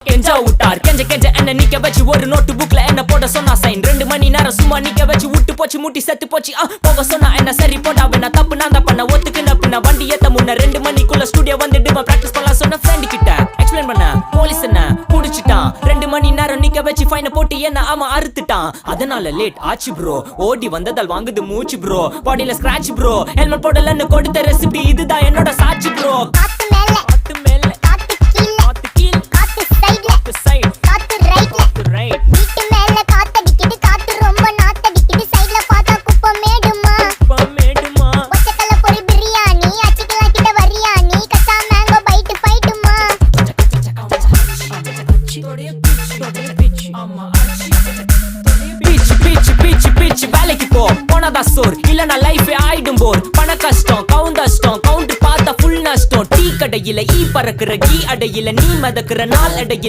கெஞ்சா விட்டார் கெஞ்ச கெஞ்ச என்ன நிக்க வச்சு ஒரு நோட்டு புக்ல என்ன போட சொன்னா சைன் 2 மணி நேரம் சும்மா நிக்க வச்சு விட்டு போச்சு முட்டி செத்து போச்சு போக சொன்னா என்ன சரி போட்டா வேணா தப்பு நான் தான் பண்ண ஒத்துக்குன பின்ன வண்டி ஏத்த முன்ன 2 மணிக்குள்ள ஸ்டுடியோ வந்துட்டு பிராக்டிஸ் பண்ணலாம் சொன்ன ஃப்ரெண்ட் கிட்ட எக்ஸ்பிளைன் பண்ண போலீஸ் என்ன புடிச்சிட்டான் 2 மணி நேரம் நிக்க வச்சு ஃபைனை போட்டு என்ன அவன் அறுத்துட்டான் அதனால லேட் ஆச்சு ப்ரோ ஓடி வந்ததால் வாங்குது மூச்சு ப்ரோ பாடியில ஸ்கிராட்ச் ப்ரோ ஹெல்மெட் போடலன்னு கொடுத்த ரெசிபி இதுதான் என்னோட சாட்சி ப்ரோ காத்து மேல காத்து கீழ காத்து சைடு காத்து ரைட் வீட்டு மேல காத்தடிக்குது காத்து ரொம்ப நாத்தடிக்குது சைடுல பார்த்தா குப்பமேடுமா ஒச்சக்கல்ல பொரி பிரியாணி அச்சிக்கலாம் கிட்ட வரியாணி கச்சா மேங்கோ பைட் ஃபைட்டுமா பீச் வேலைக்கு போ போனதா சோர் இல்லனா லைஃபே ஆயிடும் போர் பண கஷ்டம் கவுண்ட் பார்த்தா ஃபுல் நஷ்டம் டீ கடையில ஈ பறக்குற கீ அடையில நீ மதக்குற நாள் அடையில